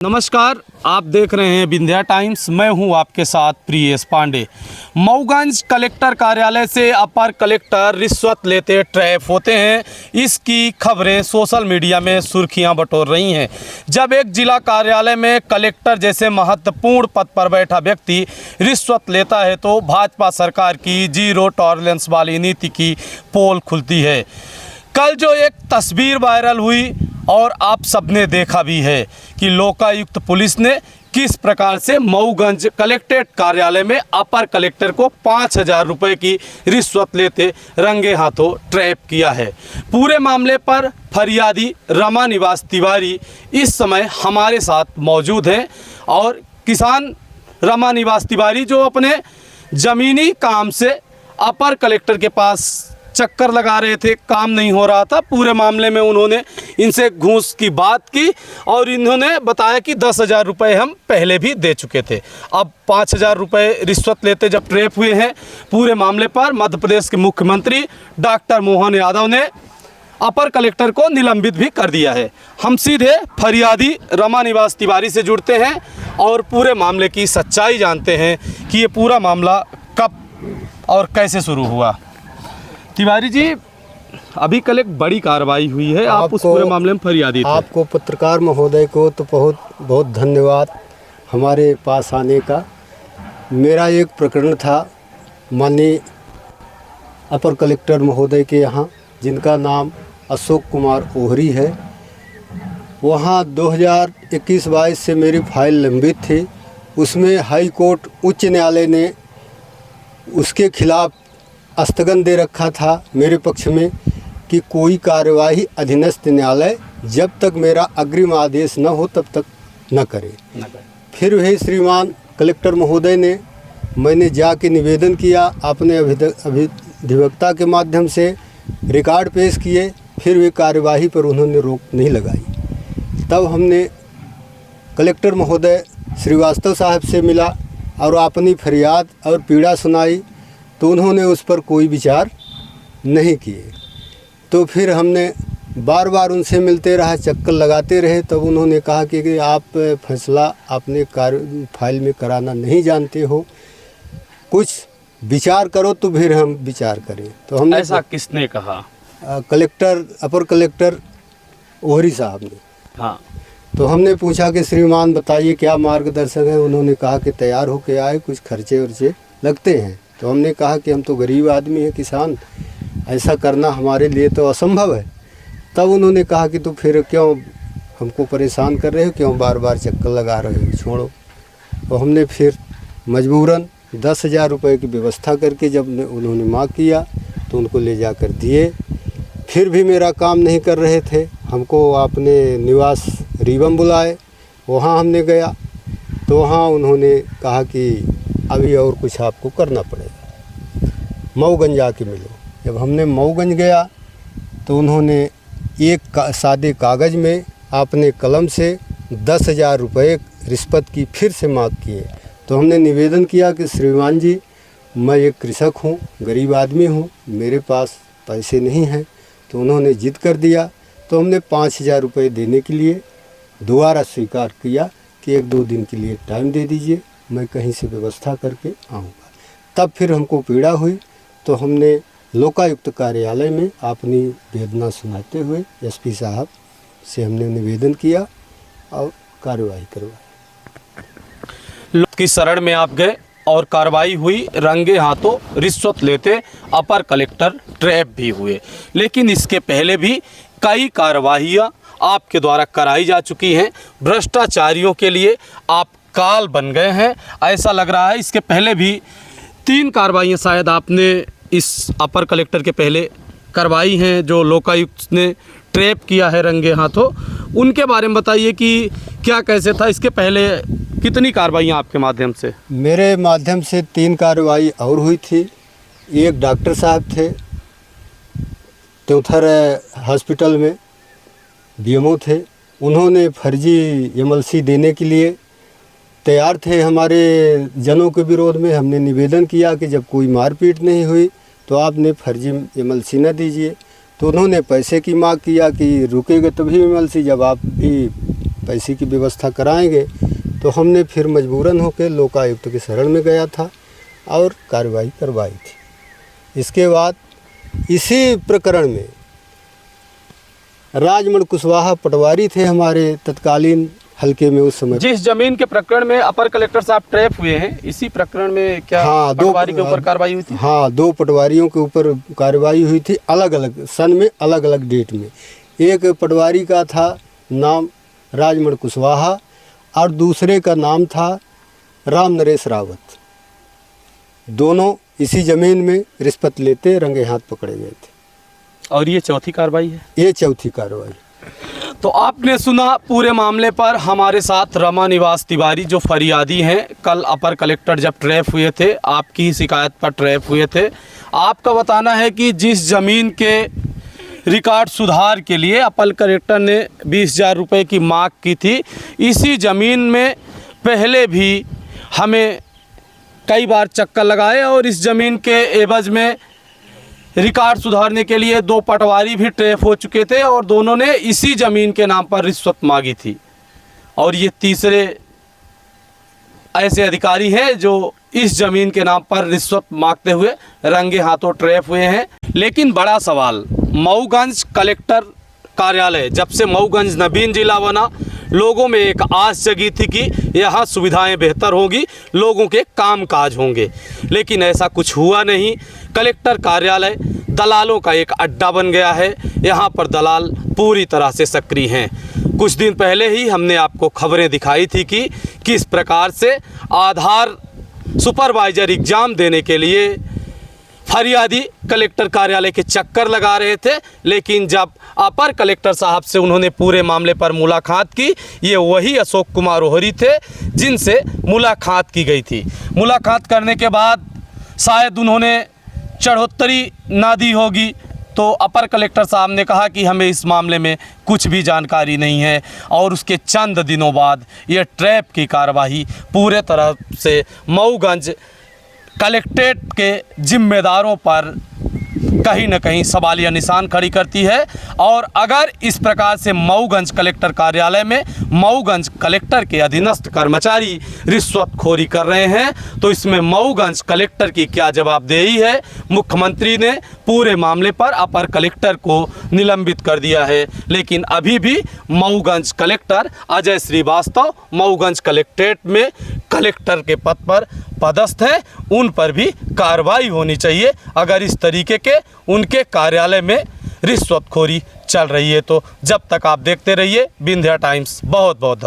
नमस्कार, आप देख रहे हैं विंध्या टाइम्स। मैं हूं आपके साथ प्रियेश पांडे। मऊगंज कलेक्टर कार्यालय से अपर कलेक्टर रिश्वत लेते ट्रैप होते हैं, इसकी खबरें सोशल मीडिया में सुर्खियां बटोर रही हैं। जब एक जिला कार्यालय में कलेक्टर जैसे महत्वपूर्ण पद पर बैठा व्यक्ति रिश्वत लेता है तो भाजपा सरकार की जीरो टॉलरेंस वाली नीति की पोल खुलती है। कल जो एक तस्वीर वायरल हुई और आप सबने देखा भी है कि लोकायुक्त पुलिस ने किस प्रकार से मऊगंज कलेक्ट्रेट कार्यालय में अपर कलेक्टर को 5,000 रुपये की रिश्वत लेते रंगे हाथों ट्रैप किया है। पूरे मामले पर फरियादी रमा निवास तिवारी इस समय हमारे साथ मौजूद हैं और किसान रमा निवास तिवारी जो अपने ज़मीनी काम से अपर कलेक्टर के पास चक्कर लगा रहे थे, काम नहीं हो रहा था। पूरे मामले में उन्होंने इनसे घूस की बात की और इन्होंने बताया कि 10,000 रुपये हम पहले भी दे चुके थे। अब 5,000 रुपये रिश्वत लेते जब ट्रैप हुए हैं, पूरे मामले पर मध्य प्रदेश के मुख्यमंत्री डॉक्टर मोहन यादव ने अपर कलेक्टर को निलंबित भी कर दिया है। हम सीधे फरियादी रमा निवास तिवारी से जुड़ते हैं और पूरे मामले की सच्चाई जानते हैं कि ये पूरा मामला कब और कैसे शुरू हुआ। तिवारी जी, अभी कल एक बड़ी कार्रवाई हुई है, आप उस पूरे मामले में फरियादी थे। आपको पत्रकार महोदय को तो बहुत बहुत धन्यवाद हमारे पास आने का। मेरा एक प्रकरण था माननीय अपर कलेक्टर महोदय के यहाँ, जिनका नाम अशोक कुमार ओहरी है। वहाँ 2021-22 से मेरी फाइल लंबित थी। उसमें हाई कोर्ट उच्च न्यायालय ने उसके खिलाफ स्थगन दे रखा था मेरे पक्ष में कि कोई कार्यवाही अधीनस्थ न्यायालय जब तक मेरा अग्रिम आदेश न हो तब तक न करे। फिर वही श्रीमान कलेक्टर महोदय ने, मैंने जाके निवेदन किया, अपने अभिधिवक्ता के माध्यम से रिकॉर्ड पेश किए। फिर वे कार्यवाही पर उन्होंने रोक नहीं लगाई। तब हमने कलेक्टर महोदय श्रीवास्तव साहब से मिला और अपनी फरियाद और पीड़ा सुनाई, तो उन्होंने उस पर कोई विचार नहीं किए। तो फिर हमने बार बार उनसे मिलते रहा, चक्कर लगाते रहे। तब उन्होंने कहा कि आप फैसला अपने फाइल में कराना नहीं जानते हो, कुछ विचार करो तो फिर हम विचार करें। तो हमने ऐसा किसने कहा? कलेक्टर अपर कलेक्टर ओहरी साहब ने। हाँ, तो हमने पूछा कि श्रीमान बताइए क्या मार्गदर्शक है। उन्होंने कहा कि तैयार होके आए, कुछ खर्चे वर्चे लगते हैं। तो हमने कहा कि हम तो गरीब आदमी हैं, किसान, ऐसा करना हमारे लिए तो असंभव है। तब उन्होंने कहा कि तो फिर क्यों हमको परेशान कर रहे हो, क्यों बार बार चक्कर लगा रहे हो, छोड़ो। तो हमने फिर मजबूरन 10,000 रुपये की व्यवस्था करके जब उन्होंने मांग किया तो उनको ले जाकर दिए। फिर भी मेरा काम नहीं कर रहे थे। हमको अपने निवास रीवम बुलाए, वहाँ हमने गया तो वहाँ उन्होंने कहा कि अभी और कुछ आपको करना पड़ेगा, मऊगंज आके मिलो। जब हमने मऊगंज गया तो उन्होंने एक सादे कागज़ में अपने कलम से 10,000 रुपये रिश्वत की फिर से मांग किए। तो हमने निवेदन किया कि श्रीमान जी, मैं एक कृषक हूँ, गरीब आदमी हूँ, मेरे पास पैसे नहीं हैं। तो उन्होंने जिद कर दिया। तो हमने 5,000 रुपये देने के लिए दोबारा स्वीकार किया कि 1-2 दिन के लिए टाइम दे दीजिए, मैं कहीं से व्यवस्था करके आऊँगा। तब फिर हमको पीड़ा हुई तो हमने लोकायुक्त कार्यालय में अपनी वेदना सुनाते हुए एसपी साहब से हमने निवेदन किया और कार्रवाई करवाई। की शरण में आप गए और कार्रवाई हुई, रंगे हाथों रिश्वत लेते अपर कलेक्टर ट्रैप भी हुए। लेकिन इसके पहले भी कई कार्रवाइयाँ आपके द्वारा कराई जा चुकी हैं। भ्रष्टाचारियों के लिए आप काल बन गए हैं, ऐसा लग रहा है। इसके पहले भी 3 कार्रवाइयाँ शायद आपने इस अपर कलेक्टर के पहले करवाई हैं, जो लोकायुक्त ने ट्रैप किया है रंगे हाथों। उनके बारे में बताइए कि क्या कैसे था। इसके पहले कितनी कार्रवाइयाँ आपके माध्यम से? मेरे माध्यम से 3 कार्रवाई और हुई थी। एक डॉक्टर साहब थे त्योथर हॉस्पिटल में, बीएमओ थे, उन्होंने फर्जी एमएलसी देने के लिए तैयार थे हमारे जनों के विरोध में। हमने निवेदन किया कि जब कोई मारपीट नहीं हुई तो आपने फर्जी एमएलसी न दीजिए। तो उन्होंने पैसे की मांग किया कि रुकेगा तभी एमएलसी, जब आप भी पैसे की व्यवस्था कराएंगे। तो हमने फिर मजबूरन होकर लोकायुक्त के शरण में गया था और कार्रवाई करवाई थी। इसके बाद इसी प्रकरण में राजमण कुशवाहा पटवारी थे हमारे तत्कालीन हल्के में उस समय। जिस जमीन के प्रकरण में अपर कलेक्टर साहब ट्रैप हुए हैं, इसी प्रकरण में क्या पटवारी के ऊपर कार्रवाई हुई थी? हाँ, 2 पटवारियों के ऊपर कार्रवाई हुई थी, अलग अलग सन में, अलग अलग डेट में। एक पटवारी का था नाम राजमण कुशवाहा और दूसरे का नाम था राम नरेश रावत। दोनों इसी ज़मीन में रिश्वत लेते रंगे हाथ पकड़े गए थे। और ये चौथी कार्रवाई है? ये चौथी कार्रवाई। तो आपने सुना पूरे मामले पर। हमारे साथ रमा निवास तिवारी जो फरियादी हैं, कल अपर कलेक्टर जब ट्रैप हुए थे, आपकी शिकायत पर ट्रैप हुए थे। आपका बताना है कि जिस ज़मीन के रिकॉर्ड सुधार के लिए अपर कलेक्टर ने 20,000 रुपये की मांग की थी, इसी ज़मीन में पहले भी हमें कई बार चक्कर लगाए और इस ज़मीन के एवज में रिकॉर्ड सुधारने के लिए 2 पटवारी भी ट्रैप हो चुके थे और दोनों ने इसी ज़मीन के नाम पर रिश्वत मांगी थी। और ये तीसरे ऐसे अधिकारी हैं जो इस ज़मीन के नाम पर रिश्वत मांगते हुए रंगे हाथों ट्रैप हुए हैं। लेकिन बड़ा सवाल, मऊगंज कलेक्टर कार्यालय जब से मऊगंज नवीन जिला बना, लोगों में एक आस जगी थी कि यहाँ सुविधाएं बेहतर होंगी, लोगों के कामकाज होंगे। लेकिन ऐसा कुछ हुआ नहीं। कलेक्टर कार्यालय दलालों का एक अड्डा बन गया है। यहाँ पर दलाल पूरी तरह से सक्रिय हैं। कुछ दिन पहले ही हमने आपको खबरें दिखाई थी कि किस प्रकार से आधार सुपरवाइजर एग्ज़ाम देने के लिए फरियादी कलेक्टर कार्यालय के चक्कर लगा रहे थे। लेकिन जब अपर कलेक्टर साहब से उन्होंने पूरे मामले पर मुलाकात की, ये वही अशोक कुमार ओहरी थे जिनसे मुलाकात की गई थी। मुलाकात करने के बाद शायद उन्होंने चढ़ोत्तरी ना दी होगी, तो अपर कलेक्टर साहब ने कहा कि हमें इस मामले में कुछ भी जानकारी नहीं है। और उसके चंद दिनों बाद ये ट्रैप की कार्रवाई पूरे तरह से मऊगंज कलेक्ट्रेट के जिम्मेदारों पर कहीं न कहीं सवालिया निशान खड़ी करती है। और अगर इस प्रकार से मऊगंज कलेक्टर कार्यालय में मऊगंज कलेक्टर के अधीनस्थ कर्मचारी रिश्वतखोरी कर रहे हैं, तो इसमें मऊगंज कलेक्टर की क्या जवाबदेही है? मुख्यमंत्री ने पूरे मामले पर अपर कलेक्टर को निलंबित कर दिया है, लेकिन अभी भी मऊगंज कलेक्टर अजय श्रीवास्तव मऊगंज कलेक्ट्रेट में कलेक्टर के पद पर पदस्थ है। उन पर भी कार्रवाई होनी चाहिए अगर इस तरीके के उनके कार्यालय में रिश्वतखोरी चल रही है। तो जब तक आप देखते रहिए विंध्या टाइम्स। बहुत बहुत धन्यवाद।